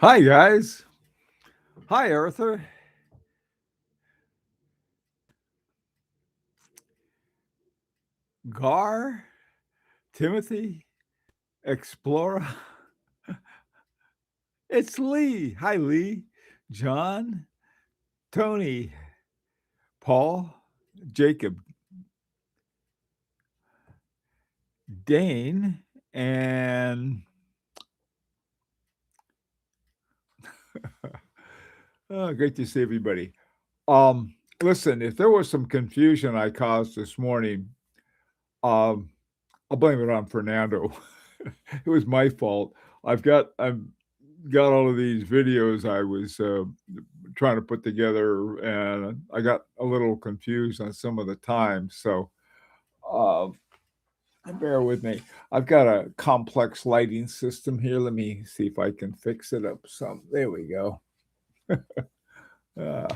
Hi, guys. Hi, Arthur. Gar, Timothy, Explorer. It's Lee. Hi, Lee. John, Tony, Paul, Jacob, Dane, and great to see everybody. Listen, if there was some confusion I caused this morning, um, I'll blame it on Fernando. It was my fault. I've got all of these videos I was trying to put together, and I got a little confused on some of the times. So uh, bear with me. I've got a complex lighting system here. Let me see if I can fix it up some. There we go. uh,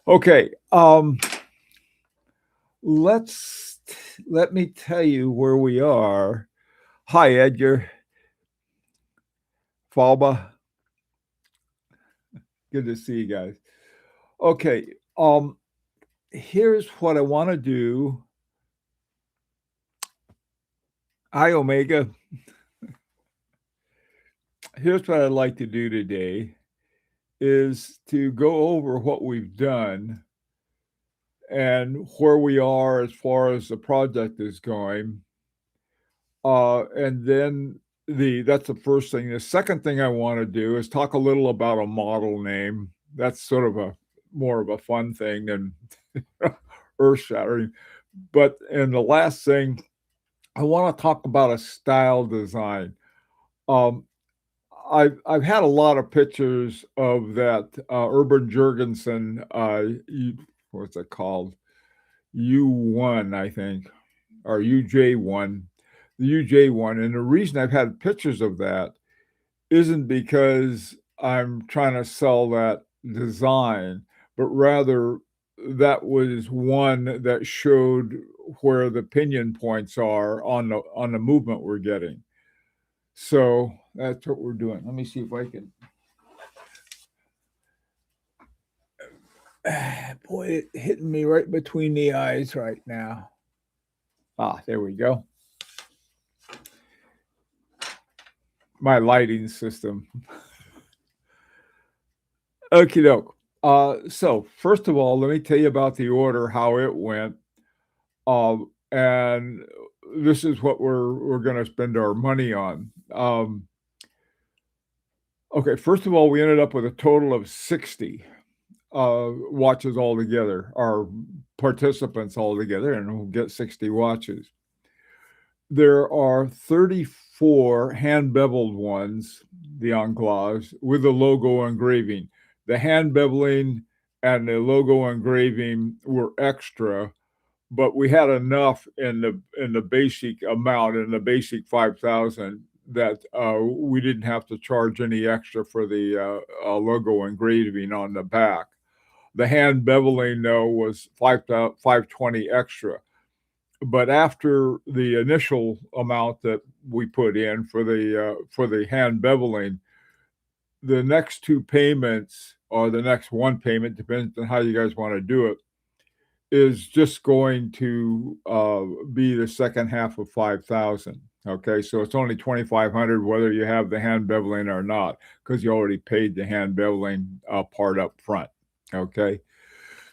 okay. Let me tell you where we are. Hi, Edgar. Falba. Good to see you guys. Okay. Here's what I want to do. Hi, Omega. Here's what I'd like to do today is to go over what we've done and where we are as far as the project is going. And then that's the first thing. The second thing I want to do is talk a little about a model name. That's sort of a more of a fun thing than earth shattering. But and the last thing, I want to talk about a style design. Um, I've had a lot of pictures of that Urban Jurgensen. What's it called? U1, I think, or UJ1, the UJ1. And the reason I've had pictures of that isn't because I'm trying to sell that design, but rather that was one that showed where the pinion points are on the movement we're getting. So that's what we're doing. Let me see if I can. Boy, it hitting me right between the eyes right now. There we go. My lighting system. Okie doke. So first of all, let me tell you about the order, how it went. And this is what we're going to spend our money on. Okay, first of all, we ended up with a total of 60 watches altogether, our participants altogether, and we'll get 60 watches. There are 34 hand beveled ones, the Enclaves, with the logo engraving. The hand beveling and the logo engraving were extra, but we had enough in the basic amount, in the basic 5,000, that we didn't have to charge any extra for the logo engraving on the back. The hand beveling, though, was 520 extra. But after the initial amount that we put in for the hand beveling, the next two payments, or the next one payment, depends on how you guys want to do it, is just going to be the second half of 5,000. Okay, so it's only 2,500 whether you have the hand beveling or not, because you already paid the hand beveling part up front. Okay,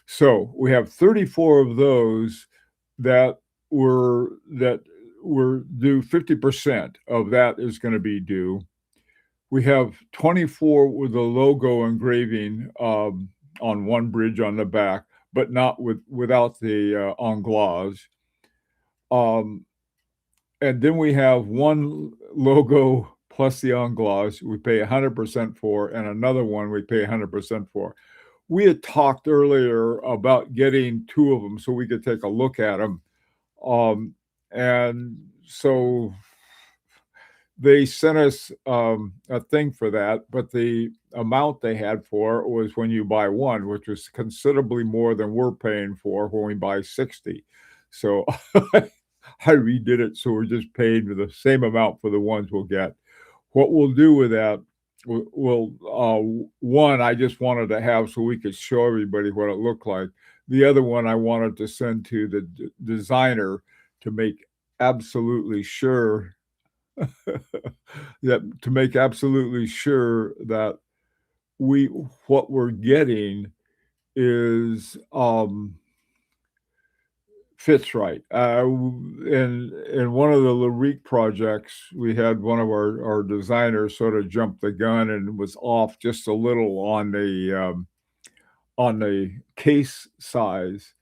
so we have 34 of those that were due. 50% of that is going to be due. We have 24 with the logo engraving on one bridge on the back, but not without the Anglaise. And then we have one logo plus the Anglaise we pay 100% for, and another one we pay 100% for. We had talked earlier about getting two of them so we could take a look at them. And so they sent us a thing for that, but the amount they had for it was when you buy one, which was considerably more than we're paying for when we buy 60. So I redid it, so we're just paying for the same amount for the ones we'll get. What we'll do with that Well, one I just wanted to have so we could show everybody what it looked like. The other one I wanted to send to the designer to make absolutely sure that we what we're getting is fits right. In one of the LaRique projects, we had one of our designers sort of jump the gun and was off just a little on the case size,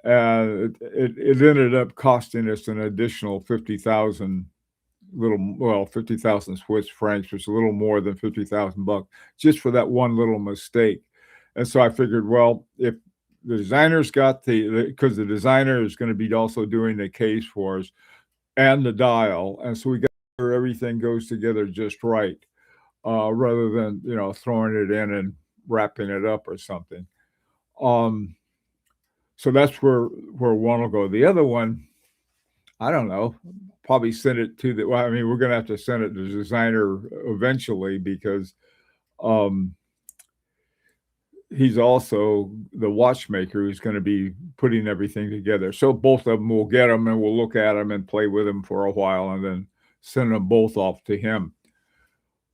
and it ended up costing us an additional 50,000 50,000 Swiss francs, which is a little more than 50,000 bucks, just for that one little mistake. And so I figured, well, if the designer's got because the designer is going to be also doing the case for us and the dial, and so we got where everything goes together just right, rather than throwing it in and wrapping it up or something. So that's where one will go. The other one, I don't know. Probably send it to the. Well, I mean, we're going to have to send it to the designer eventually because he's also the watchmaker who's going to be putting everything together. So both of them will get them and we'll look at them and play with them for a while and then send them both off to him.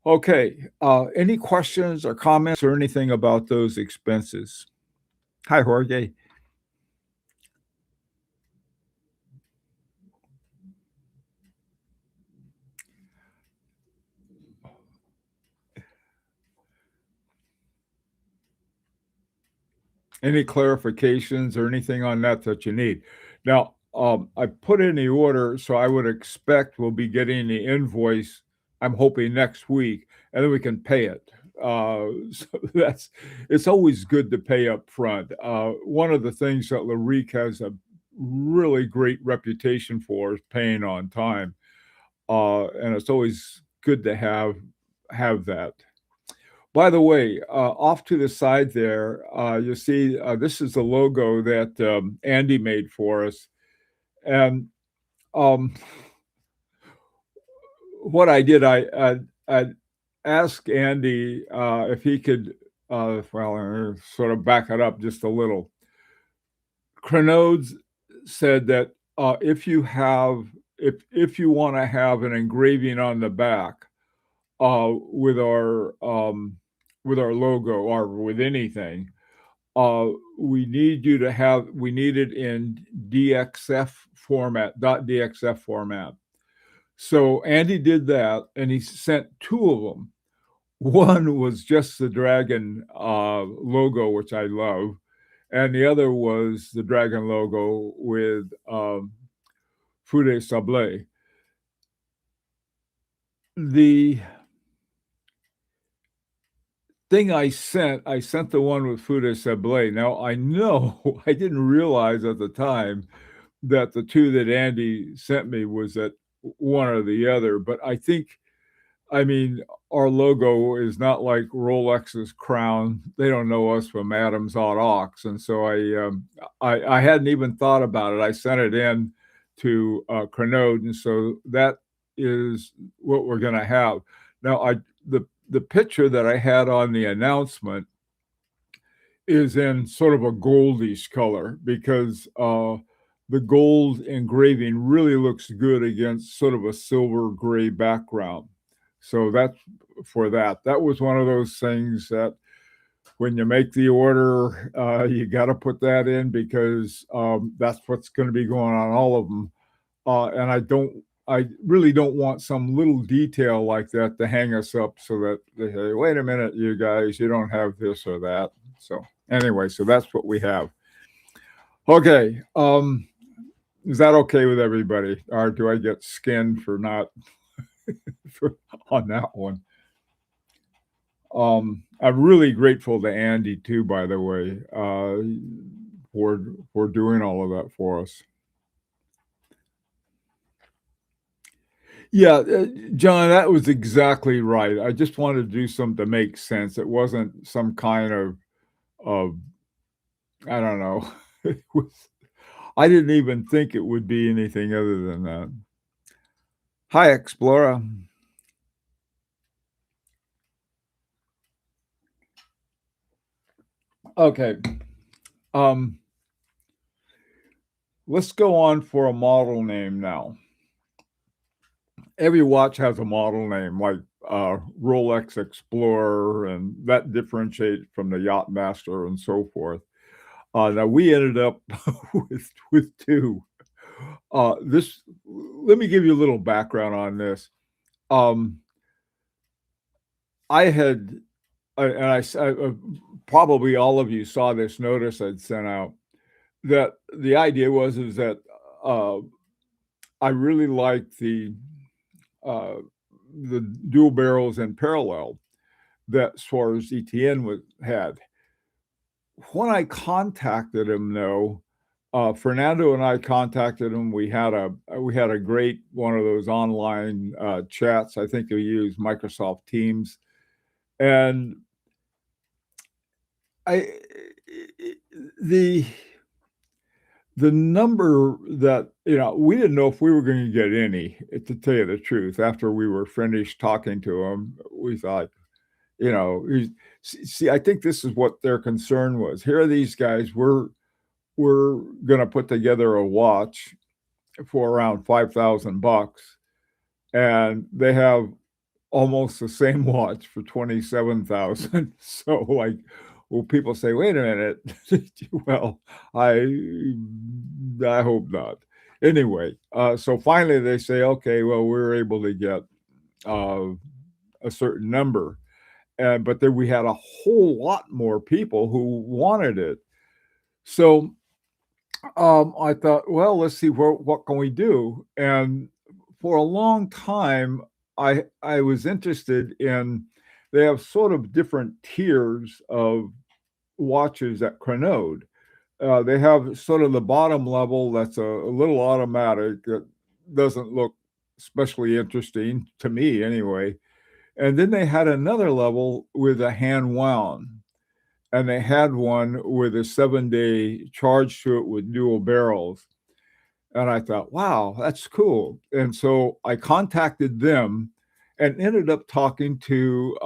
Okay. Any questions or comments or anything about those expenses? Hi, Jorge. Any clarifications or anything on that you need? Now, I put in the order, so I would expect we'll be getting the invoice, I'm hoping next week, and then we can pay it. So it's always good to pay up front. One of the things that LaRique has a really great reputation for is paying on time. And it's always good to have that. By the way, off to the side there, you see this is the logo that Andy made for us. And what I did, I asked Andy if he could, sort of back it up just a little. Chronode said that if you want to have an engraving on the back with our logo or with anything, we need it in DXF format, .dxf format. So Andy did that, and he sent two of them. One was just the dragon logo, which I love, and the other was the dragon logo with feu de sablé. The thing I sent the one with feu de sablé. Now I know I didn't realize at the time that the two that Andy sent me was that one or the other, but I mean, our logo is not like Rolex's crown. They don't know us from Adam's odd ox, and so I hadn't even thought about it. I sent it in to Chronode, and so that is what we're going to have. Now, the picture that I had on the announcement is in sort of a goldish color because the gold engraving really looks good against sort of a silver gray background. So that's for that. That was one of those things that when you make the order, you got to put that in because that's what's going to be going on all of them. And I really don't want some little detail like that to hang us up so that they say, wait a minute, you guys, you don't have this or that. So anyway, so that's what we have. Okay. Is that okay with everybody? Or do I get skinned for not on that one? I'm really grateful to Andy too, by the way, for doing all of that for us. Yeah, John, that was exactly right. I just wanted to do something to make sense. It wasn't some kind of I don't know. I didn't even think it would be anything other than that. Hi, Explorer. Okay. Um, let's go on for a model name now. Every watch has a model name, like Rolex Explorer, and that differentiates from the Yachtmaster and so forth. Now we ended up with two. This Let me give you a little background on this. Um, I had, and probably all of you saw this notice I'd sent out. That the idea is that uh, I really like uh, the dual barrels in parallel that Suarez ETN had. When I contacted him, though, Fernando and I contacted him. We had a great one of those online chats. I think we used Microsoft Teams, and I the the number that we didn't know if we were going to get any. To tell you the truth, after we were finished talking to him, we thought, see, I think this is what their concern was. Here are these guys. We're going to put together a watch for around $5,000, and they have almost the same watch for 27,000. So, like, well, people say, wait a minute. Well, I hope not. Anyway, so finally they say, okay, well, we're able to get uh, a certain number. But then we had a whole lot more people who wanted it. So I thought, well, let's see what can we do. And for a long time, I was interested in. They have sort of different tiers of watches at Chronode. They have sort of the bottom level that's a little automatic that doesn't look especially interesting to me anyway. And then they had another level with a hand wound, and they had one with a 7-day charge to it with dual barrels. And I thought, wow, that's cool. And so I contacted them and ended up talking to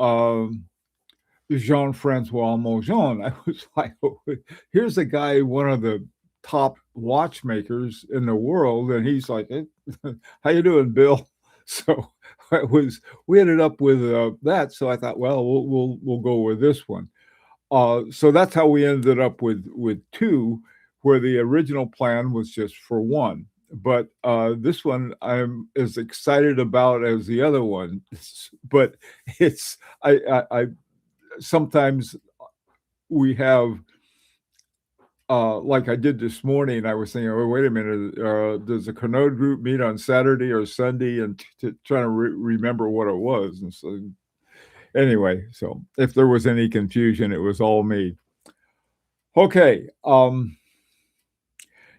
Jean-Francois Mojon. I was like, here's a guy, one of the top watchmakers in the world. And he's like, hey, how you doing, Bill? So we ended up with that. So I thought, well, we'll go with this one. So that's how we ended up with two, where the original plan was just for one. But this one I'm as excited about as the other one. But it's I sometimes we have like I did this morning. I was thinking, oh, wait a minute, does the Chronode group meet on Saturday or Sunday? And trying to remember what it was. And so anyway, so if there was any confusion, it was all me. Okay.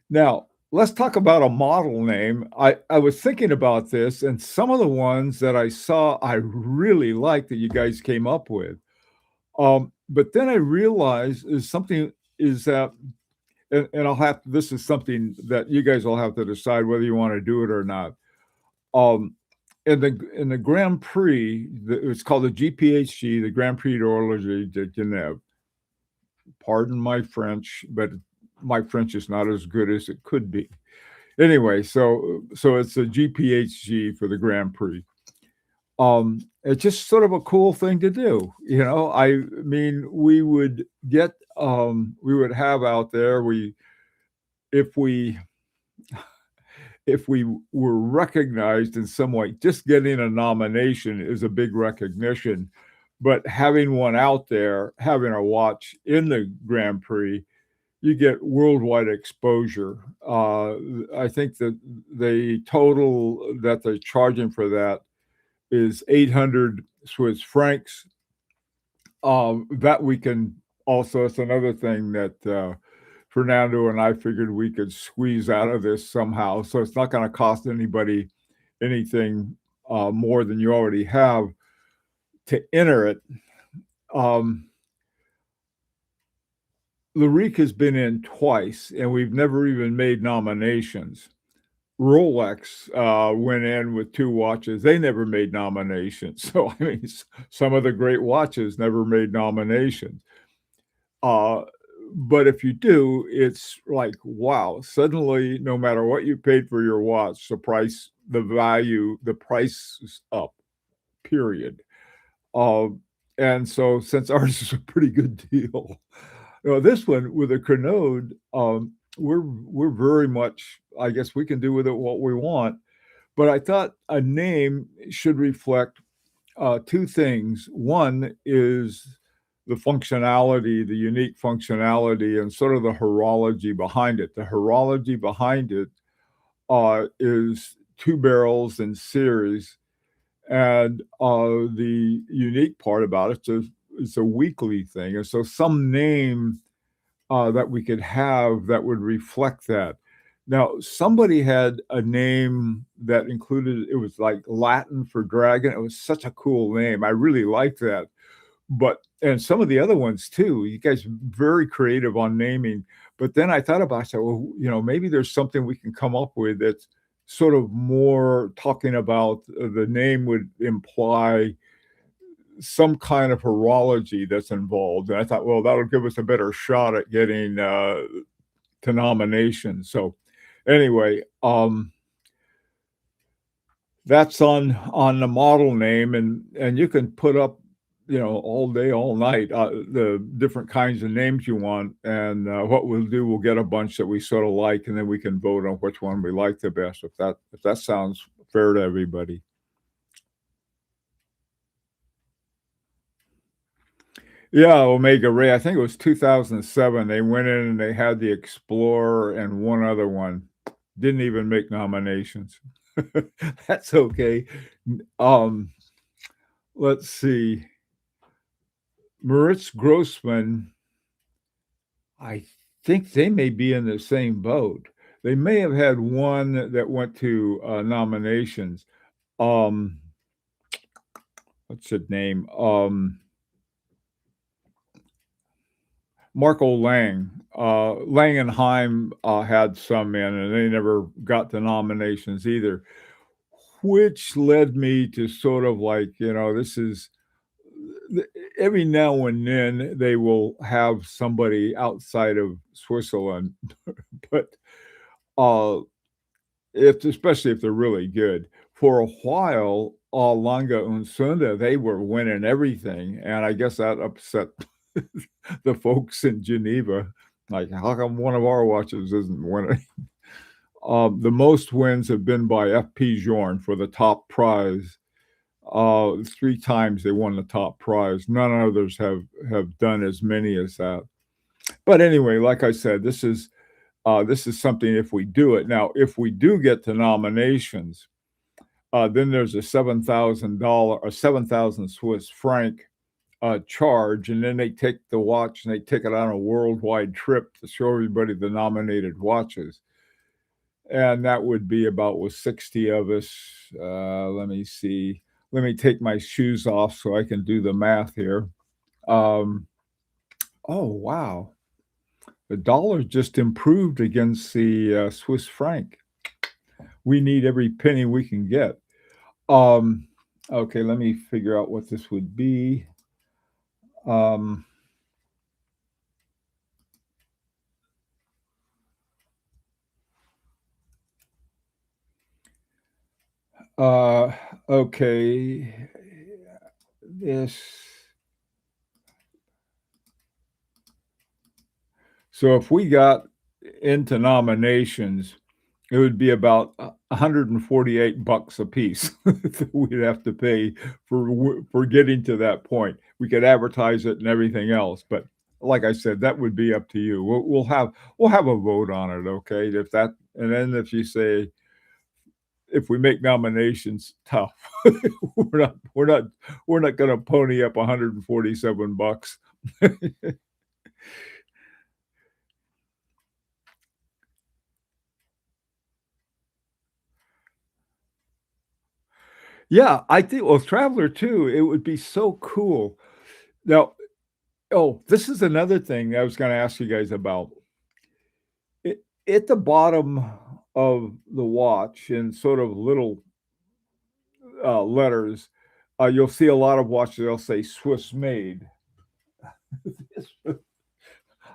Now let's talk about a model name. I was thinking about this, and some of the ones that I saw I really liked that you guys came up with. But then I realized is that, and this is something that you guys will have to decide whether you want to do it or not. In the Grand Prix, it's called the GPHG, the Grand Prix d'Horlogerie de Genève. Pardon my French, but my French is not as good as it could be. Anyway, so it's a GPHG for the Grand Prix. It's just sort of a cool thing to do. I mean, we would have out there, if we were recognized in some way, just getting a nomination is a big recognition. But having one out there, having a watch in the Grand Prix, you get worldwide exposure. I think that the total that they're charging for that is 800 Swiss francs. That we can also, it's another thing that Fernando and I figured we could squeeze out of this somehow. So it's not going to cost anybody anything more than you already have to enter it. Larique has been in twice, and we've never even made nominations. Rolex went in with two watches. They never made nominations. So, I mean, some of the great watches never made nominations. but if you do, it's like, wow, suddenly, no matter what you paid for your watch, the price is up, period. Um, and so since ours is a pretty good deal, this one with a Chronode, we're very much, I guess we can do with it what we want. But I thought a name should reflect two things. One is the functionality, the unique functionality, and sort of the horology behind it. The horology behind it is two barrels in series, and the unique part about it's a weekly thing, and so some name that we could have that would reflect that. Now, somebody had a name that included, it was like Latin for dragon. It was such a cool name. I really liked that. But, and some of the other ones too, you guys very creative on naming. But then I thought about it, I said, well, maybe there's something we can come up with that's sort of more talking about the name would imply some kind of horology that's involved. And I thought, well, that'll give us a better shot at getting to nominations. So anyway, that's on the model name, and you can put up, all day, all night, the different kinds of names you want. And what we'll do, we'll get a bunch that we sort of like, and then we can vote on which one we like the best, if that sounds fair to everybody. Yeah, Omega Ray. I think it was 2007. They went in and they had the Explorer and one other one. Didn't even make nominations. That's okay. Let's see. Moritz Grossman, I think they may be in the same boat. They may have had one that went to nominations. What's his name? Marco Lang. Langenheim had some in, and they never got the nominations either, which led me to sort of like, this is every now and then they will have somebody outside of Switzerland, but especially if they're really good. For a while, Langa und Sunda, they were winning everything, and I guess that upset the folks in Geneva. Like, how come one of our watches isn't winning? The most wins have been by F.P. Jorn for the top prize. 3 times they won the top prize. None others have done as many as that. But anyway, like I said, this is something if we do it. Now, if we do get to nominations, then there's a $7,000, 7,000 Swiss franc charge, and then they take the watch and they take it on a worldwide trip to show everybody the nominated watches. And that would be about with 60 of us. Let me see. Let me take my shoes off so I can do the math here. Oh, wow. The dollar just improved against the Swiss franc. We need every penny we can get. Okay, let me figure out what this would be. Okay. This. So if we got into nominations, it would be about $148 a piece that we'd have to pay for getting to that point. We could advertise it and everything else, but like I said, that would be up to you. We'll have a vote on it, okay? And then if you say, if we make nominations, tough. we're not going to pony up $147. Yeah, I think, well, Traveler too, it would be so cool. Now, this is another thing I was going to ask you guys about. At the bottom of the watch, in sort of little letters, you'll see a lot of watches, they'll say Swiss made.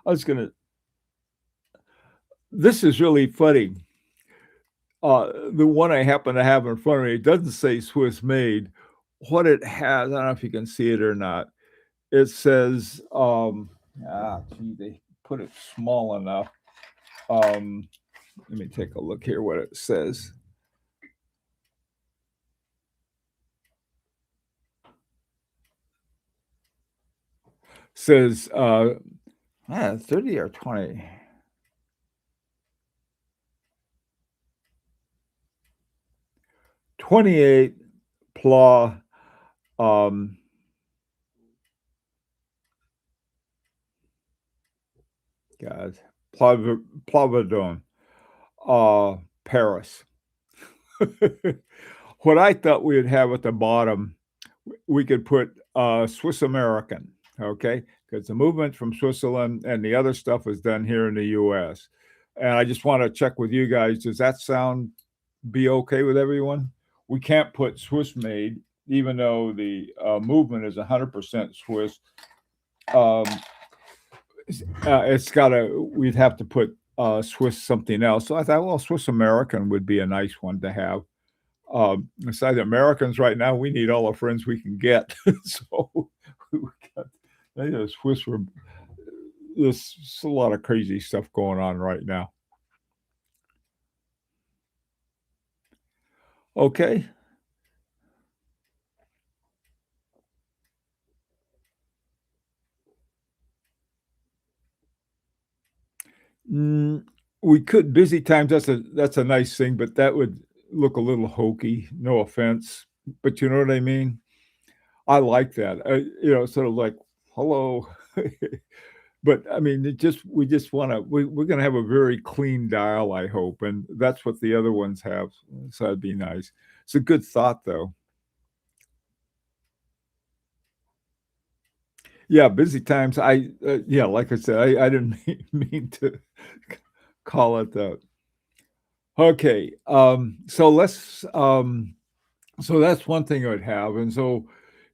I was gonna. This is really funny. The one I happen to have in front of me, it doesn't say Swiss made. What it has, I don't know if you can see it or not. It says, gee, they put it small enough. Let me take a look here what it says. Says 30 or 20. 28 Pla um God Plavadon Paris. What I thought we'd have at the bottom, we could put Swiss American, okay? Because the movement from Switzerland and the other stuff is done here in the US. And I just want to check with you guys. Does that sound be okay with everyone? We can't put Swiss made, even though the movement is 100% Swiss. It's got to, we'd have to put Swiss something else. So I thought, well, Swiss American would be a nice one to have. Besides Americans right now, we need all the friends we can get. So we got, you know, Swiss were, there's a lot of crazy stuff going on right now. Okay. Mm, we could busy times. That's a nice thing, but that would look a little hokey. No offense, but you know what I mean. I like that. You know, sort of like hello, but I mean, it just we just want to. We're going to have a very clean dial, I hope, and that's what the other ones have. So that'd be nice. It's a good thought, though. Yeah, busy times. Yeah, like I said, I didn't mean to call it that. Okay, so that's one thing I'd have, and so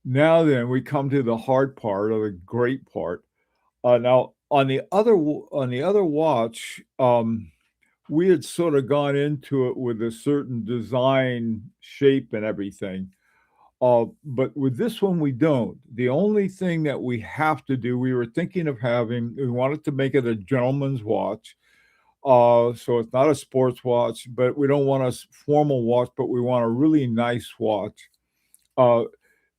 now then we come to the hard part or the great part. Now on the other watch, we had sort of gone into it with a certain design, shape, and everything. But with this one, we don't. The only thing that we have to do, we were thinking of having, we wanted to make it a gentleman's watch. So it's not a sports watch, but we don't want a formal watch, but we want a really nice watch. Uh,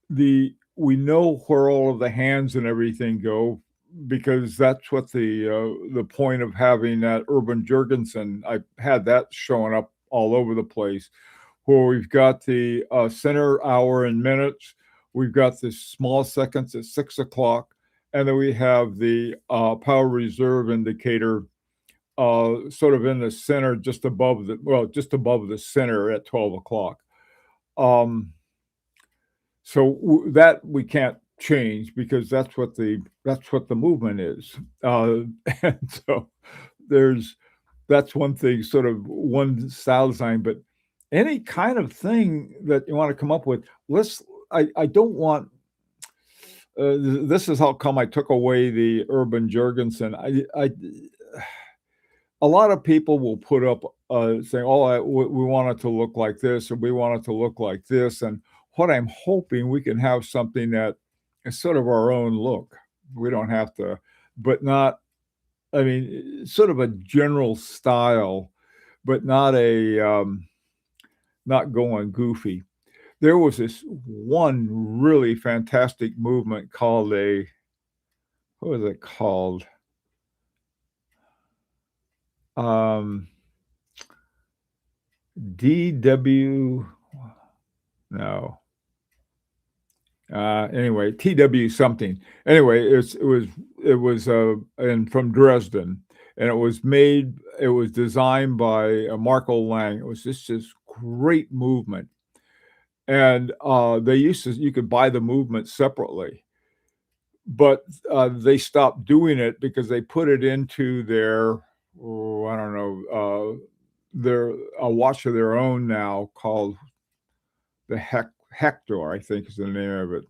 we know where all of the hands and everything go because that's what the point of having that Urban Jurgensen. I had that showing up all over the place, where we've got the center hour and minutes, we've got the small seconds at 6 o'clock, and then we have the power reserve indicator sort of in the center, just above the center at 12 o'clock. Um, that we can't change because that's what the movement is. And so there's that's one thing, sort of one style design, but any kind of thing that you want to come up with, I don't want this is how come I took away the Urban Jurgensen. I a lot of people will put up saying, "Oh, we want it to look like this, or we want it to look like this." And what I'm hoping we can have something that is sort of our own look. We don't have to, but not. I mean, sort of a general style, but not going goofy. There was this one really fantastic movement called what was it called? Um, DW, no. Anyway, TW something. Anyway, it was and from Dresden, and it was designed by Marco Lang. It was just this great movement, and you could buy the movement separately, but they stopped doing it because they put it into their, oh, I don't know, their a watch of their own now called the Hector, I think is the name of it.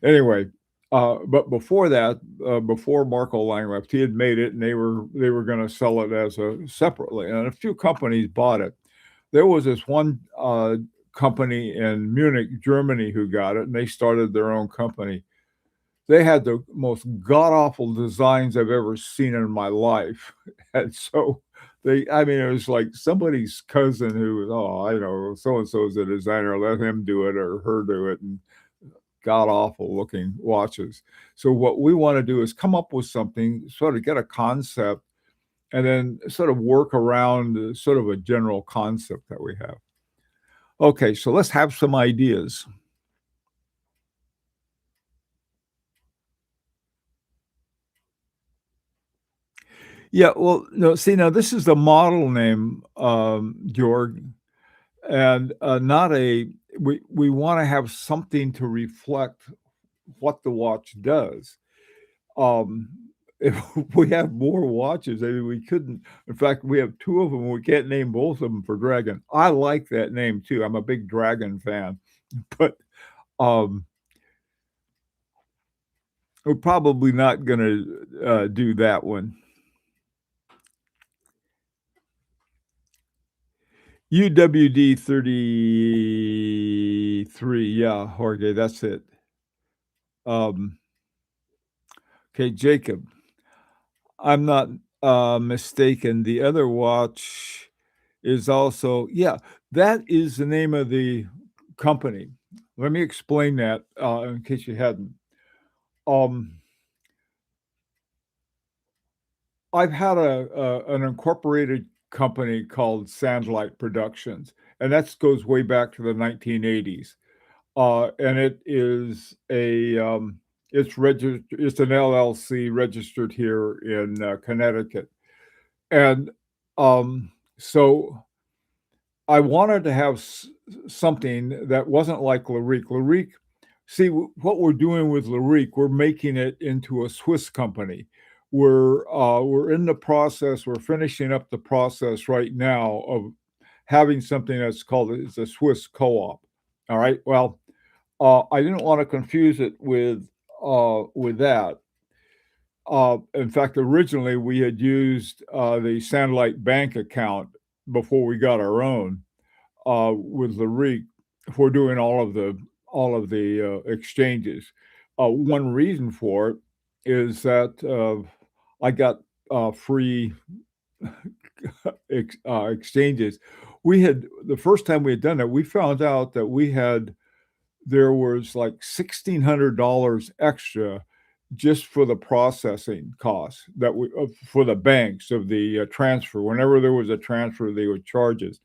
Anyway, But before that, before Marco Lang left, he had made it, and they were gonna sell it as a separately, and a few companies bought it. There was this one, company in Munich, Germany, who got it, and they started their own company. They had the most god awful designs I've ever seen in my life, and so I mean, it was like somebody's cousin who was, "Oh, I know, so and so is a designer, let him do it or her do it," and god awful looking watches. So what we wanna do is come up with something, sort of get a concept, and then sort of work around, sort of a general concept that we have. Okay, so let's have some ideas. Yeah, well, no, see, now this is the model name, Georg, and, not a we wanna have something to reflect what the watch does. Um, if we have more watches, I mean, we couldn't in fact, we have 2 of them, we can't name both of them for Dragon. I like that name too, I'm a big Dragon fan, but, um, we're probably not gonna, do that one. UWD 33, yeah, Jorge, that's it. Um, okay, Jacob, I'm not, mistaken, the other watch is also yeah, that is the name of the company. Let me explain that, in case you hadn't. Um, I've had an incorporated company called Sandlight Productions, and that goes way back to the 1980s. And it is it's an LLC registered here in, Connecticut. And, so I wanted to have something that wasn't like LaRique. LaRique see, what we're doing with LaRique, we're making it into a Swiss company. We're in the process, we're finishing up the process right now of having something that's called it's a Swiss co-op. All right? Well, I didn't wanna confuse it with that. In fact, originally, we had used, the Sandlight bank account before we got our own, with LaRique for doing all of the exchanges. One reason for it is that, I got, free exchanges. We had the first time we had done it, we found out that there was like $1,600 extra just for the processing costs that we for the banks of the, transfer. Whenever there was a transfer, they would charge us.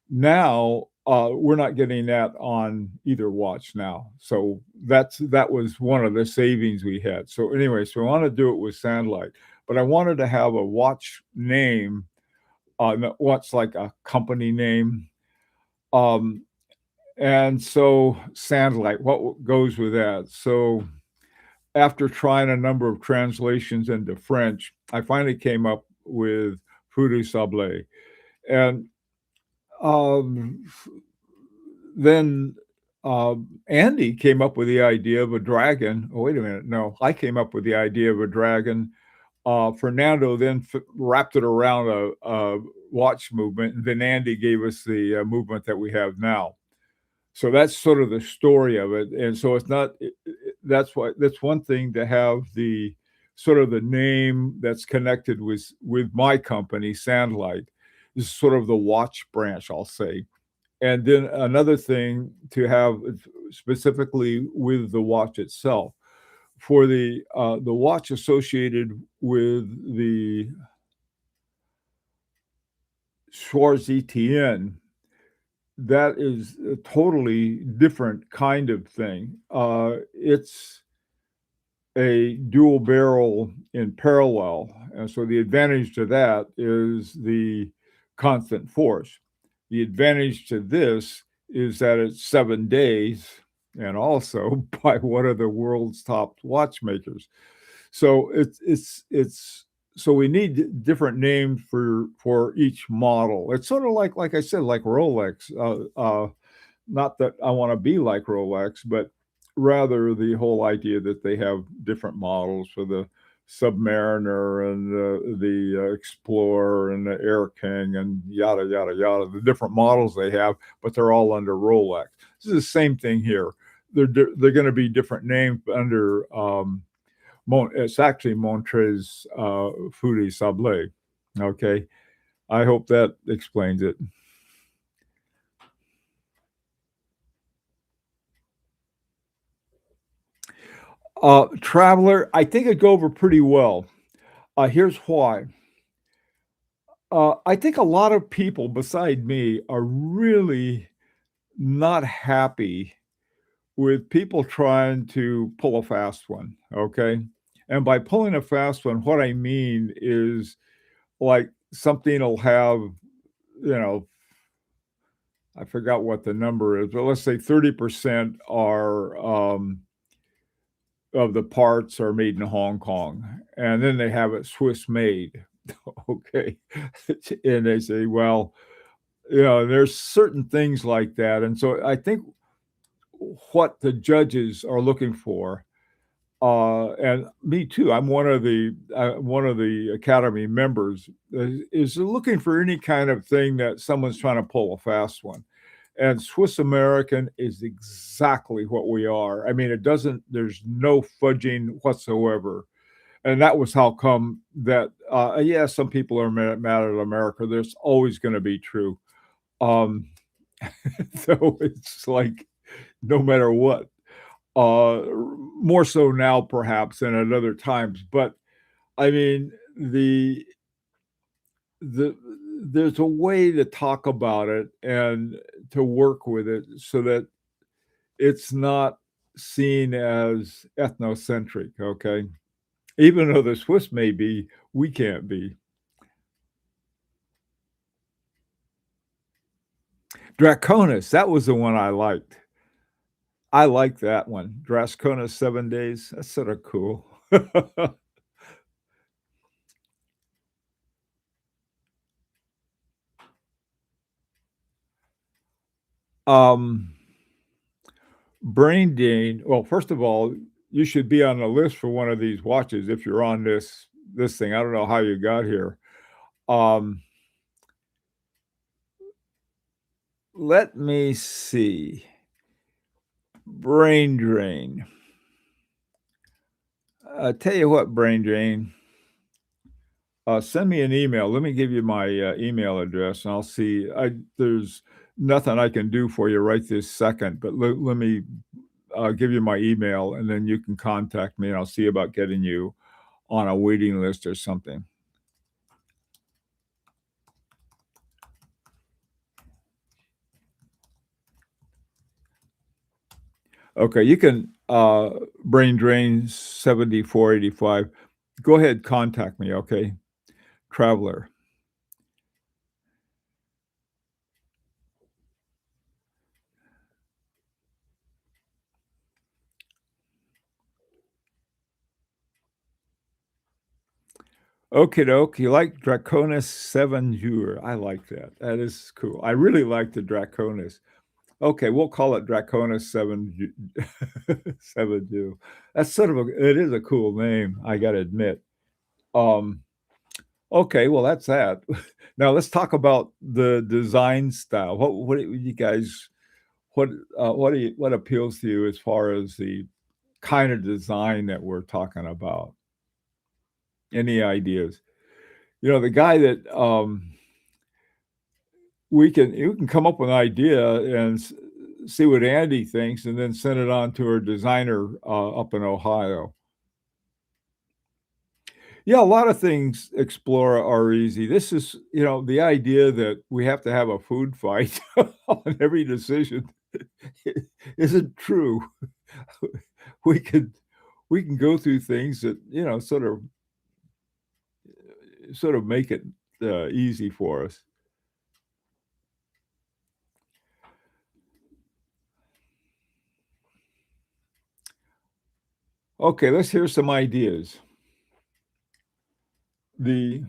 Now, we're not getting that on either watch now. So that was one of the savings we had. So anyway, so I wanna do it with Sandlight, but I wanted to have a watch name, what's like a company name, um, and so Sandlight, what goes with that? So after trying a number of translations into French, I finally came up with Feu du Sablé. And, f then, Andy came up with the idea of a dragon. Oh, wait a minute, no, I came up with the idea of a dragon. Fernando then wrapped it around a watch movement, and then Andy gave us the, movement that we have now. So that's sort of the story of it, and so it's not that's one thing to have the sort of the name that's connected with my company, Sandlight. This is sort of the watch branch, I'll say. And then another thing to have specifically with the watch itself. For the watch associated with the Schwarz ETN, that is a totally different kind of thing. It's a dual barrel in parallel, and so the advantage to that is the constant force. The advantage to this is that it's 7 days and also by one of the world's top watchmakers. So it's so we need different names for each model. It's sort of like I said, like Rolex. Not that I wanna be like Rolex, but rather the whole idea that they have different models for the Submariner and the Explorer and the Air King and yada yada yada, the different models they have, but they're all under Rolex. This is the same thing here. They're going to be different names under it's actually Montrez Foodie Sablé. Okay, I hope that explains it. Traveler, I think it'd go over pretty well. Here's why. I think a lot of people beside me are really not happy with people trying to pull a fast one. Okay. And by pulling a fast one, what I mean is like something will have, you know, I forgot what the number is, but let's say 30% are of the parts are made in Hong Kong, and then they have it Swiss made. Okay. And they say, well, there's certain things like that. And so I think what the judges are looking for, and me too, I'm one of the Academy members, is looking for any kind of thing that someone's trying to pull a fast one. And Swiss American is exactly what we are. I mean, there's no fudging whatsoever. And that was how come that, yeah, some people are mad at America. There's always going to be true. Um, so it's like no matter what, more so now perhaps than at other times. But I mean, the there's a way to talk about it and to work with it so that it's not seen as ethnocentric, okay? Even though the Swiss may be, we can't be. Draconis, that was the one I liked. I like that one. Draconis 7 days. That's sort of cool. um, Brain drain. Well, first of all, you should be on the list for one of these watches if you're on this thing. I don't know how you got here. Um, let me see. Brain drain. Tell you what, brain drain. Send me an email. Let me give you my email address, and I'll see. There's nothing I can do for you right this second, but let me give you my email, and then you can contact me, and I'll see about getting you on a waiting list or something. Okay, you can brain drain 7485. Go ahead, contact me, okay? Traveler. Okay, doke. You like Draconis 7 Jour. I like that. That is cool. I really like the Draconis. Okay, we'll call it Draconis 7 Jour. That's it is a cool name, I gotta admit. Um, okay, well, that's that. Now let's talk about the design style. What do you guys what appeals to you as far as the kind of design that we're talking about? Any ideas? The guy that you can come up with an idea and see what Andy thinks, and then send it on to our designer up in Ohio. Yeah, a lot of things Explorer are easy. This is, the idea that we have to have a food fight on every decision isn't true. We can we can go through things that, sort of make it easy for us. Okay, let's hear some ideas. I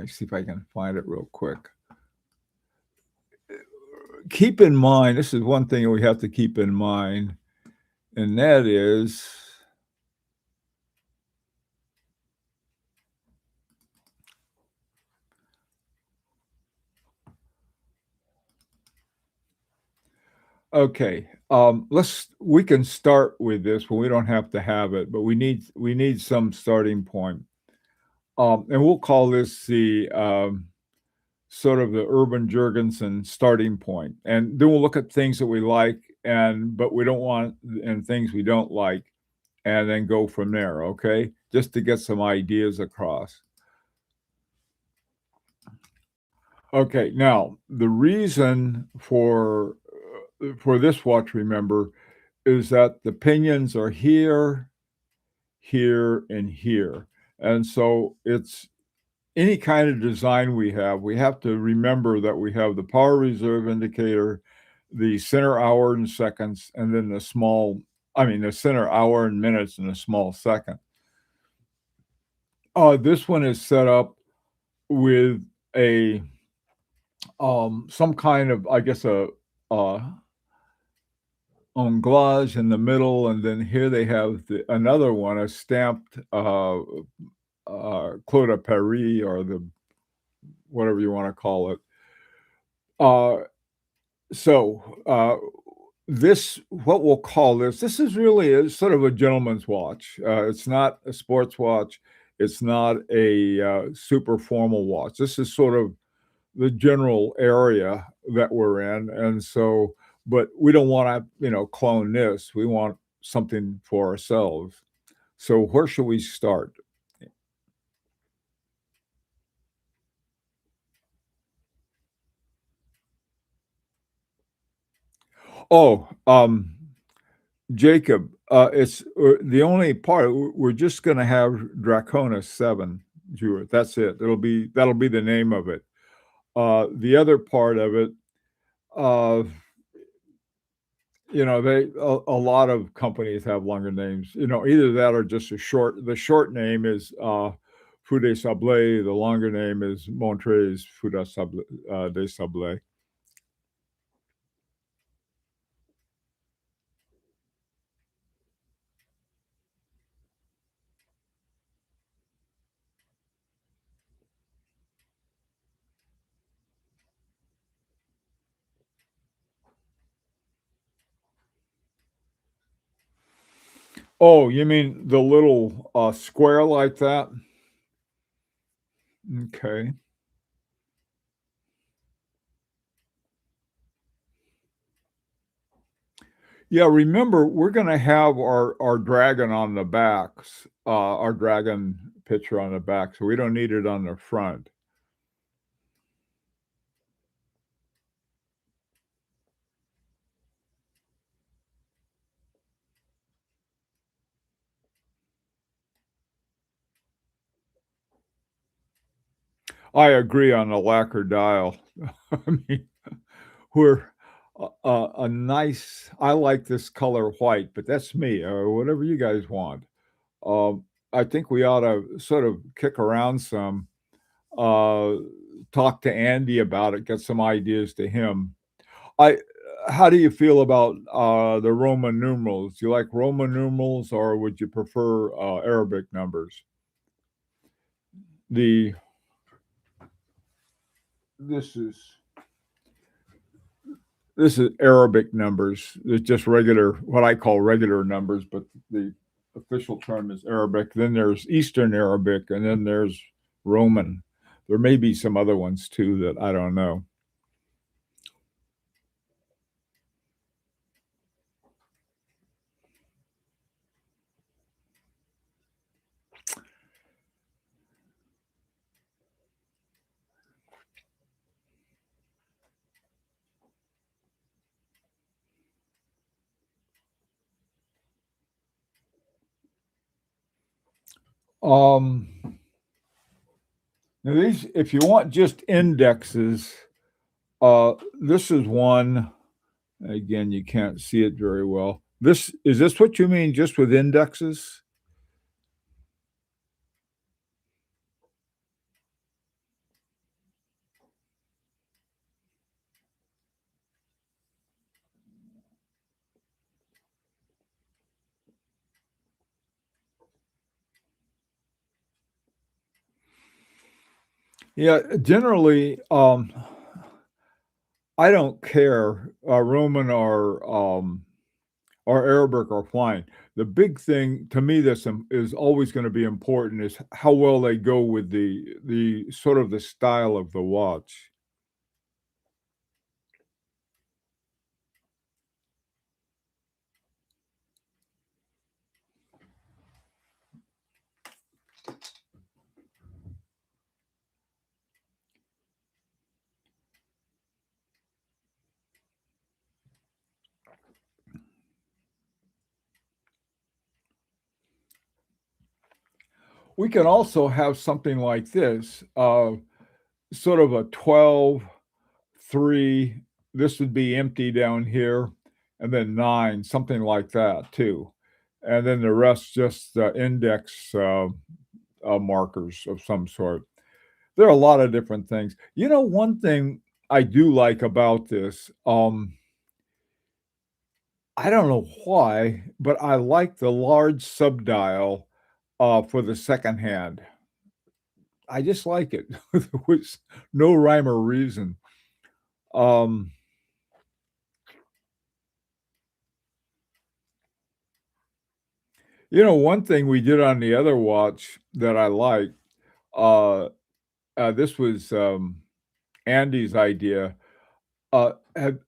see if I can find it real quick. Keep in mind, this is one thing we have to keep in mind and that is okay. We can start with this, but we don't have to have it, but we need some starting point. And we'll call this the sort of the Urban Jurgensen starting point. And then we'll look at things that we like but we don't want and things we don't like, and then go from there, okay? Just to get some ideas across. Okay, now the reason for this watch, remember, is that the pinions are here, here, and here. And so it's any kind of design we have to remember that we have the power reserve indicator, the center hour and seconds, and then the center hour and minutes and a small second. This one is set up with a some kind of, I guess, a onglage in the middle, and then here they have another one, a stamped Claude Paris, or the whatever you want to call it. So this, what we'll call this is really sort of a gentleman's watch. It's not a sports watch. It's not a super formal watch. This is sort of the general area that we're in. And so, but we don't want to, clone this. We want something for ourselves. So where should we start? Oh, Jacob, it's the only part we're just going to have Draconis 7, Jewett. That's it. That'll be the name of it. The other part of it, uh, a lot of companies have longer names. Either that or just the short name is Fou des Sablés. The longer name is Montreuil's Fou des Sablés. Oh, you mean the little square like that? Okay. Yeah, remember, we're going to have our dragon on the backs, our dragon picture on the back, so we don't need it on the front. I agree on the lacquer dial. I mean, we're a nice. I like this color white, but that's me. Whatever you guys want. I think we ought to sort of kick around some, uh, talk to Andy about it, get some ideas to him. I How do you feel about the Roman numerals? Do you like Roman numerals, or would you prefer Arabic numbers? The this is this is Arabic numbers. It's just regular, what I call regular numbers, but the official term is Arabic. Then there's Eastern Arabic, and then there's Roman. There may be some other ones too that I don't know. Um, Now these, if you want just indexes, this is one. Again, you can't see it very well. This what you mean, just with indexes? Yeah, generally, I don't care, Roman or Arabic or flying. The big thing to me that's is always going to be important is how well they go with the sort of the style of the watch. We can also have something like this, sort of a 12, 3. This would be empty down here, and then 9, something like that too. And then the rest just index markers of some sort. There are a lot of different things. You know, one thing I do like about this, I don't know why, but I like the large subdial for the second hand. I just like it with no rhyme or reason. Um, you know, one thing we did on the other watch that I like, uh, this was Andy's idea. Had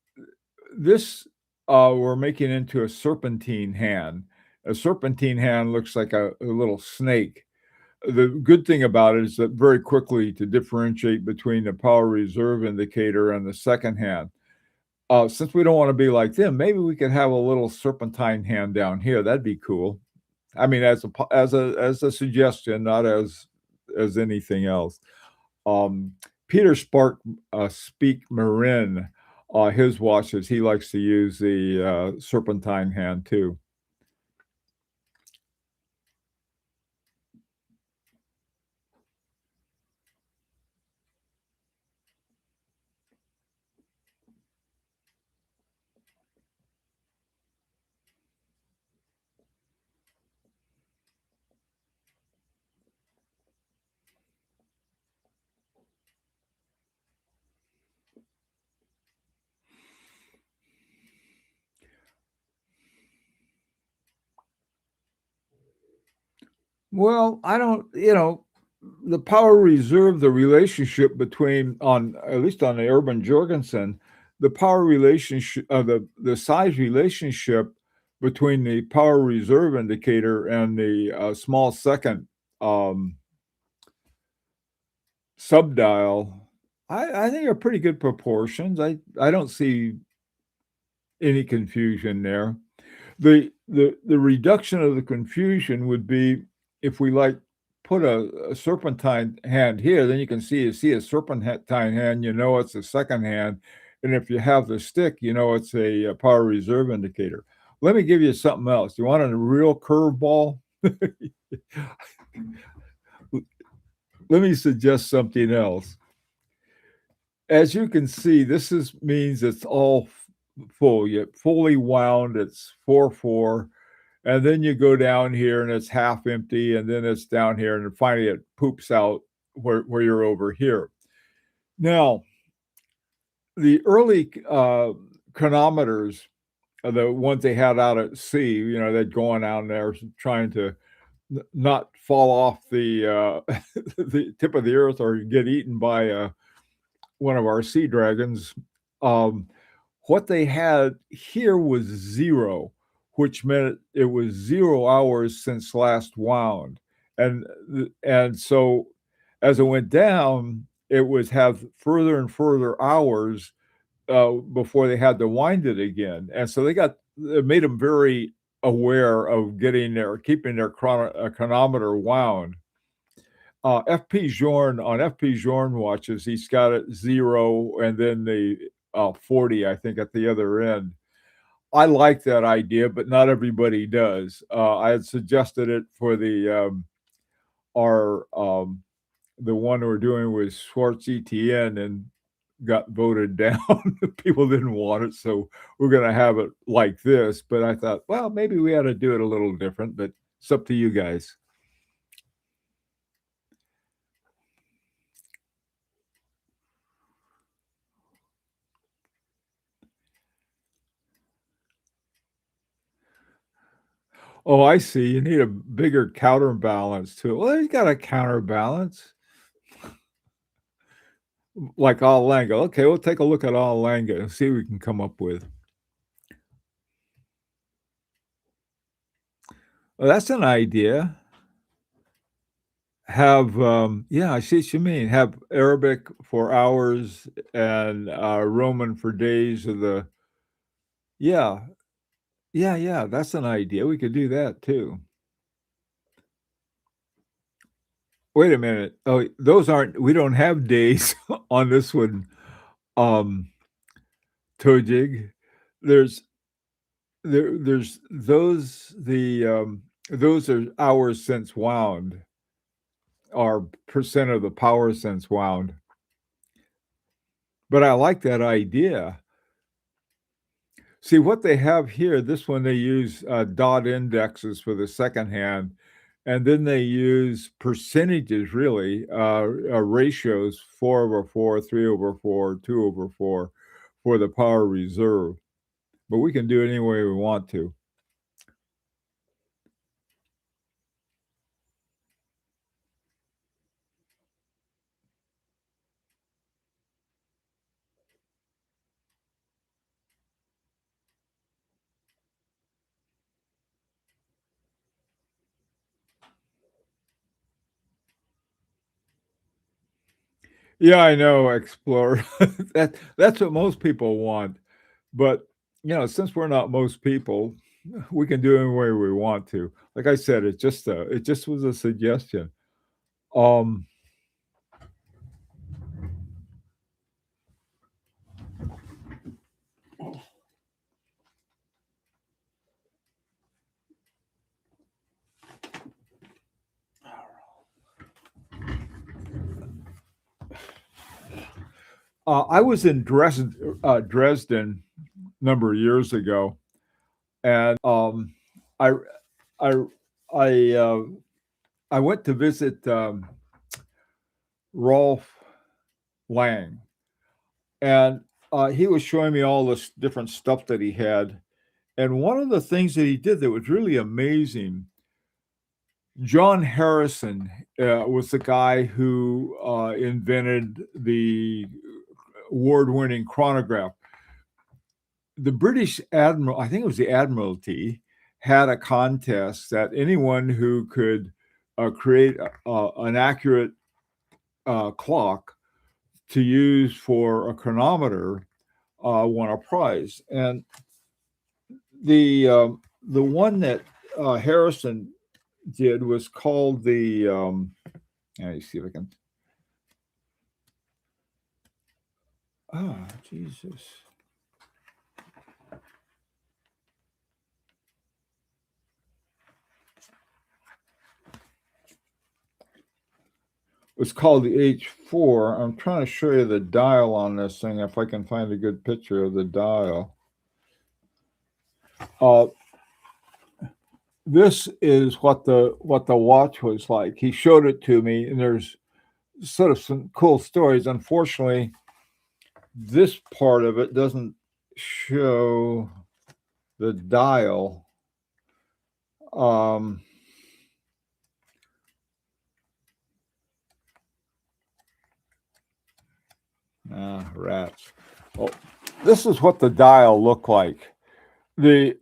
this we're making into a serpentine hand. A serpentine hand looks like a little snake. The good thing about it is that very quickly to differentiate between the power reserve indicator and the second hand. Since we don't want to be like them, maybe we could have a little serpentine hand down here. That'd be cool. I mean, as a suggestion, not as anything else. Um, Peter Speak Marin, his watches, he likes to use the serpentine hand too. Well, I don't, the power reserve, the relationship between on at least on the Urban Jorgensen, the power relationship, the size relationship between the power reserve indicator and the small second um, subdial, I think are pretty good proportions. I don't see any confusion there. The reduction of the confusion would be if we like put a serpentine hand here, then you see a serpentine hand, you know it's a second hand, and if you have the stick, you know it's a power reserve indicator. Let me give you something else. You want a real curveball? Let me suggest something else. As you can see, this is means it's all full, yet fully wound. It's 4/4, and then you go down here and it's half empty, and then it's down here, and then finally it poops out where you're over here. Now, the early chronometers, the ones they had out at sea, they'd go on out there trying to not fall off the the tip of the earth or get eaten by one of our sea dragons. Um, what they had here was 0, which meant it was 0 hours since last wound. And so as it went down, it would have further and further hours before they had to wind it again. And so it made them very aware of keeping their chronometer wound. FP Jorn on FP Jorn watches, he's got it 0 and then the 40, I think, at the other end. I like that idea, but not everybody does. I had suggested it for our the one we're doing with Schwartz ETN and got voted down. People didn't want it, so we're going to have it like this. But I thought, well, maybe we ought to do it a little different. But it's up to you guys. Oh, I see. You need a bigger counterbalance to it. Well, he's got a counterbalance, like All-Langa. Okay, we'll take a look at All-Langa and see what we can come up with. Well, that's an idea. Have, yeah, I see what you mean. Have Arabic for hours and Roman for days of the, yeah, yeah, that's an idea. We could do that too. Wait a minute. Oh, those aren't, we don't have days on this one, um, Tojig. There's there's those are hours since wound, or percent of the power since wound. But I like that idea. See what they have here, this one they use dot indexes for the second hand, and then they use percentages really, ratios 4/4, 3/4, 2/4 for the power reserve. But we can do it any way we want to. Yeah, I know, explore. That's what most people want. But, since we're not most people, we can do it any way we want to. Like I said, it just was a suggestion. Um, I was in Dresden a number of years ago, and I I I I went to visit Rolf Lang, and he was showing me all this different stuff that he had. And one of the things that he did that was really amazing, John Harrison was the guy who invented the award-winning chronograph. The British Admiral, I think it was the Admiralty, had a contest that anyone who could create an accurate clock to use for a chronometer won a prize. And the one that Harrison did was called the let me see if I can. Ah, Jesus. It's called the H4. I'm trying to show you the dial on this thing if I can find a good picture of the dial. This is what the watch was like. He showed it to me, and there's sort of some cool stories. Unfortunately, this part of it doesn't show the dial. Rats. Well, this is what the dial looked like. The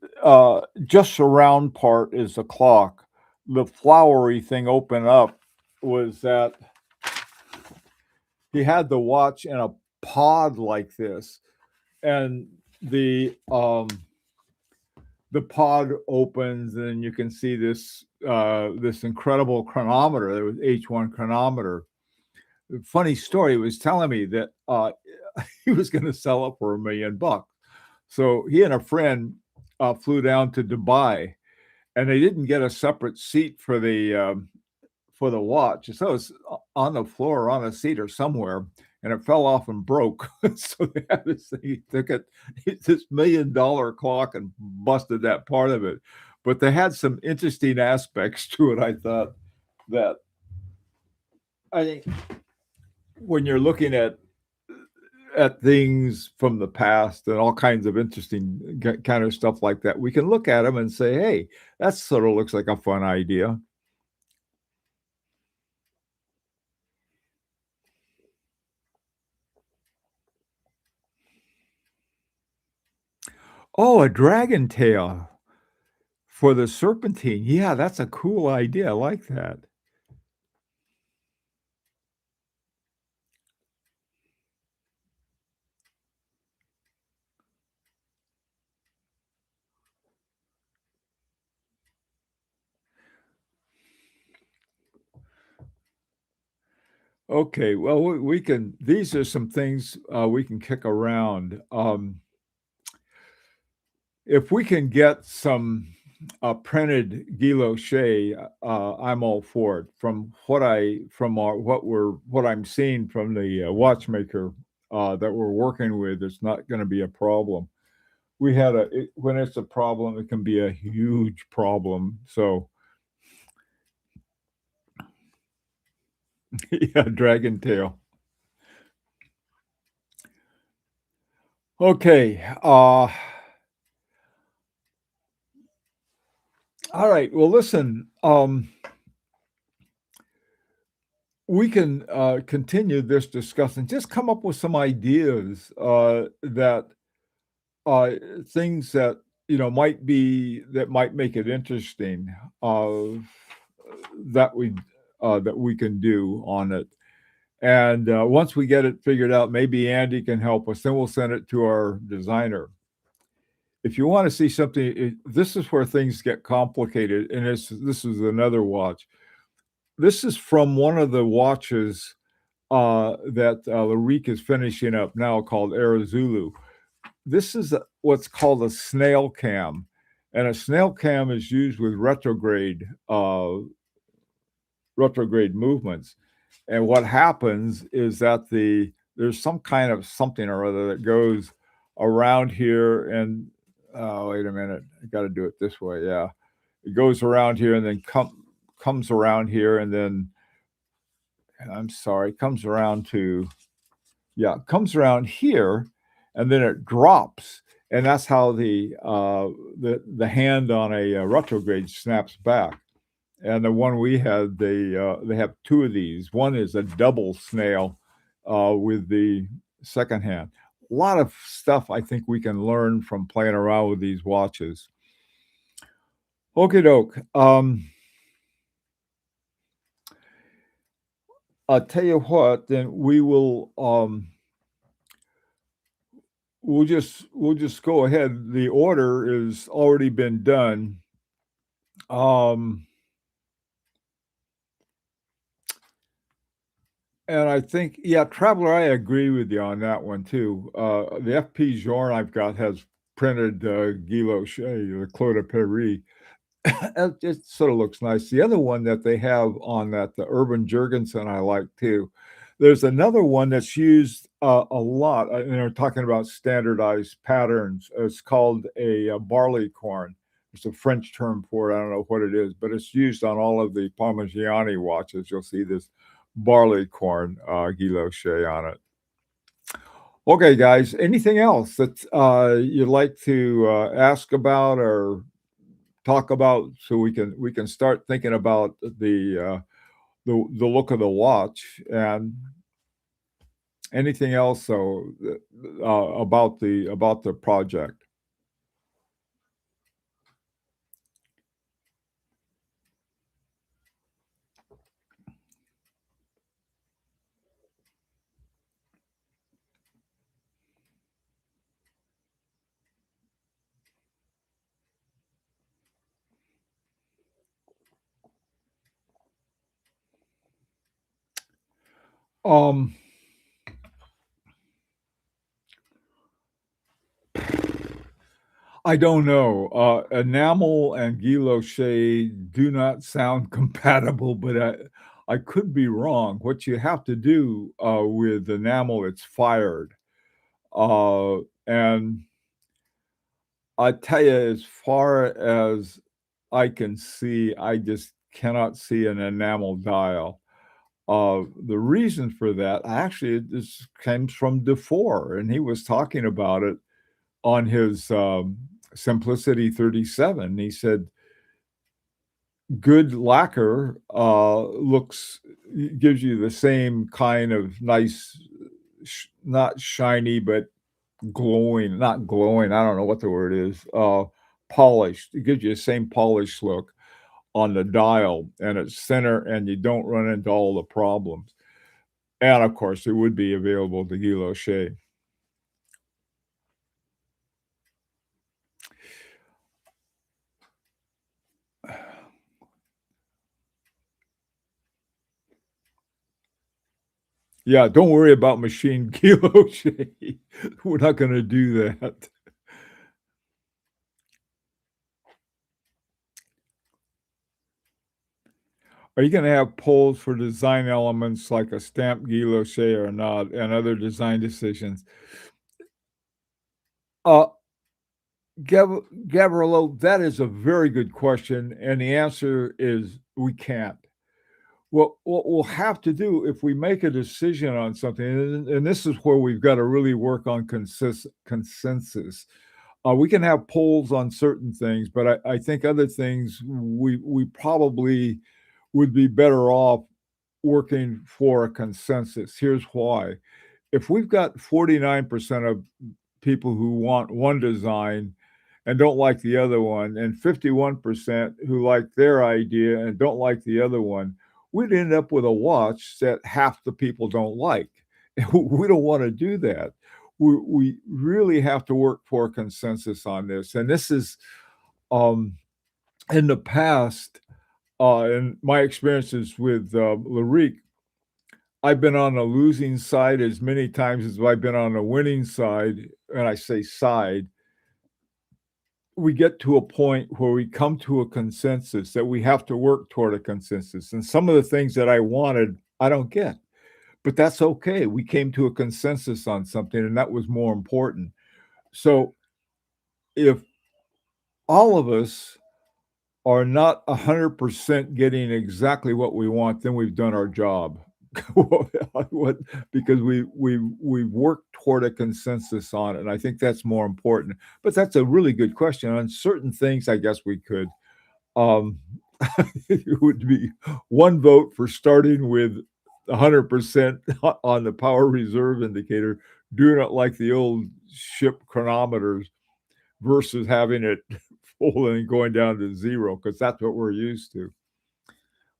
just the round part is the clock. The flowery thing open up was that he had the watch in a pod like this, and the pod opens, and you can see this this incredible chronometer. There was H1 chronometer. Funny story. He was telling me that he was going to sell it for $1 million. So he and a friend flew down to Dubai, and they didn't get a separate seat for the watch. So it was on the floor or on a seat or somewhere, and it fell off and broke. So they had this thing. He took it, this $1 million clock, and busted that part of it. But they had some interesting aspects to it. I thought that I think when you're looking at at things from the past and all kinds of interesting kind of stuff like that. We can look at them and say, "Hey, that sort of looks like a fun idea." Oh, a dragon tail for the serpentine. Yeah, that's a cool idea. I like that. Okay, well, we can these are some things, we can kick around. If we can get some, printed guilloche, I'm all for it. From our what I'm seeing from the, watchmaker, that we're working with, it's not gonna be a problem. When it's a problem, it can be a huge problem, so yeah, dragon tail. Okay, all right, well, listen, we can continue this discussion. Just come up with some ideas that uh, things that might make it interesting that we can do on it. And once we get it figured out, maybe Andy can help us. Then we'll send it to our designer. If you want to see something, this is where things get complicated. And this is another watch. This is from one of the watches that Larique is finishing up now called Arizulu. This is what's called a snail cam, and a snail cam is used with retrograde movements. And what happens is that there's some kind of something or other that goes around here, and oh, wait a minute, I got to do it this way. Yeah, it goes around here and then comes around here, and then I'm sorry, comes around to comes around here, and then it drops, and that's how the hand on a retrograde snaps back. And the one we had, they have two of these. One is a double snail with the second hand. A lot of stuff I think we can learn from playing around with these watches. Okie doke. I'll tell you what. Then we will. We'll just go ahead. The order is already been done. And I think, yeah, Traveler, I agree with you on that one too. The FP Journe I've got has printed Guy Loche, the Claude de Paris. It sort of looks nice. The other one that they have on that, the Urban Jurgensen, I like too. There's another one that's used a lot, and they're talking about standardized patterns. It's called a barley corn. It's a French term for it. I don't know what it is, but it's used on all of the Parmigiani watches. You'll see this barley corn guilloche on it. Okay, guys, anything else that you'd like to ask about or talk about so we can start thinking about the look of the watch and anything else about the project? Um, I don't know. Enamel and guilloche do not sound compatible, but I could be wrong. What you have to do with enamel, it's fired. And I tell you, as far as I can see, I just cannot see an enamel dial. The reason for that, actually, this comes from DeFore, and he was talking about it on his Simplicity 37. He said, good lacquer gives you the same kind of nice, not shiny, but glowing, not glowing, I don't know what the word is, polished. It gives you the same polished look on the dial, and it's thinner, and you don't run into all the problems. And of course, it would be available to Guilloche. Yeah, don't worry about machine Guilloche. We're not going to do that. Are you going to have polls for design elements like a stamped Guilloche or not, and other design decisions? Uh, Gabriello, that is a very good question, and the answer is we can't. What we'll have to do if we make a decision on something, and this is where we've got to really work on consensus. We can have polls on certain things, but I think other things we probably would be better off working for a consensus. Here's why. If we've got 49% of people who want one design and don't like the other one, and 51% who like their idea and don't like the other one, we'd end up with a watch that half the people don't like. We don't want to do that. We really have to work for a consensus on this. And this is in the past, in my experiences with Larique, I've been on the losing side as many times as I've been on the winning side. And I say side, we get to a point where we come to a consensus that we have to work toward a consensus. And some of the things that I wanted, I don't get. But that's okay. We came to a consensus on something, and that was more important. So if all of us are not 100% getting exactly what we want, then we've done our job. Because we've worked toward a consensus on it, and I think that's more important. But that's a really good question. On certain things, I guess we could. It would be one vote for starting with 100% on the power reserve indicator, doing it like the old ship chronometers, versus having it full and going down to zero, because that's what we're used to.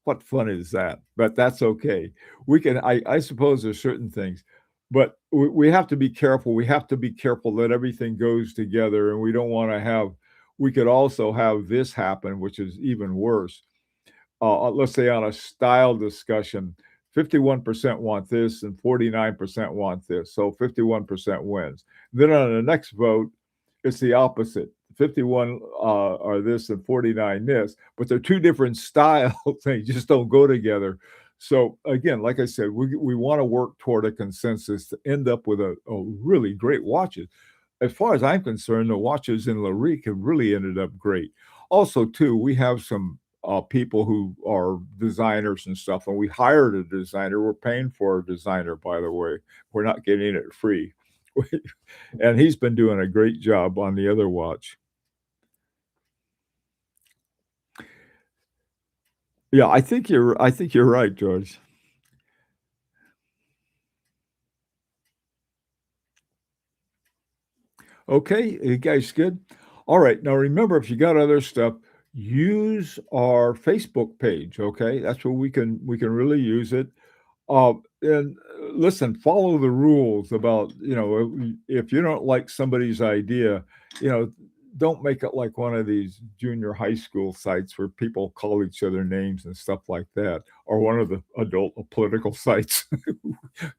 What fun is that? But that's okay. We can, I suppose there's certain things, but we have to be careful. We have to be careful that everything goes together, and we don't want to have, we could also have this happen, which is even worse. Let's say on a style discussion, 51% want this and 49% want this. So 51% wins. Then on the next vote, it's the opposite. 51 are this and 49 this, but they're two different styles. They just don't go together. So again, like I said, we want to work toward a consensus to end up with a really great watches. As far as I'm concerned, the watches in Larique have really ended up great. Also, too, we have some people who are designers and stuff, and we hired a designer. We're paying for a designer, by the way. We're not getting it free. And he's been doing a great job on the other watch. Yeah, I think you're right, George. Okay, you guys good? All right. Now remember, if you got other stuff, use our Facebook page. Okay, that's where we can really use it. And listen, follow the rules about, if you don't like somebody's idea, you know, don't make it like one of these junior high school sites where people call each other names and stuff like that, or one of the adult political sites.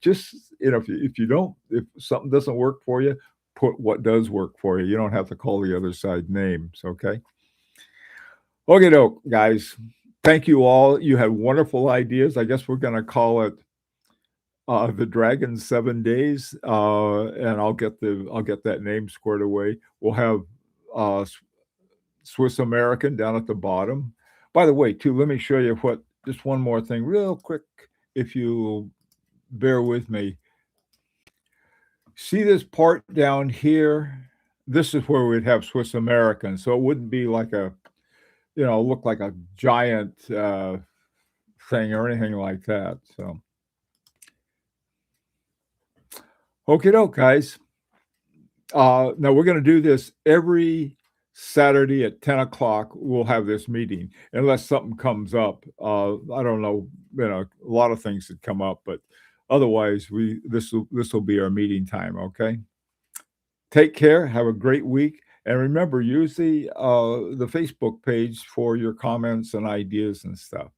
Just, if something doesn't work for you, put what does work for you. You don't have to call the other side names. Okay. Okay, doke, guys. Thank you all. You had wonderful ideas. I guess we're going to call it the Dragon 7 Days, and I'll get that name squared away. We'll have Swiss American down at the bottom. By the way, too, let me show you just one more thing, real quick. if you bear with me. See this part down here? This is where we'd have Swiss American, so it wouldn't be like a, look like a giant thing or anything like that. So, okie doke, guys. Now we're going to do this every Saturday at 10 o'clock. We'll have this meeting unless something comes up. I don't know, a lot of things that come up, but otherwise this will be our meeting time. Okay. Take care. Have a great week. And remember, use the Facebook page for your comments and ideas and stuff.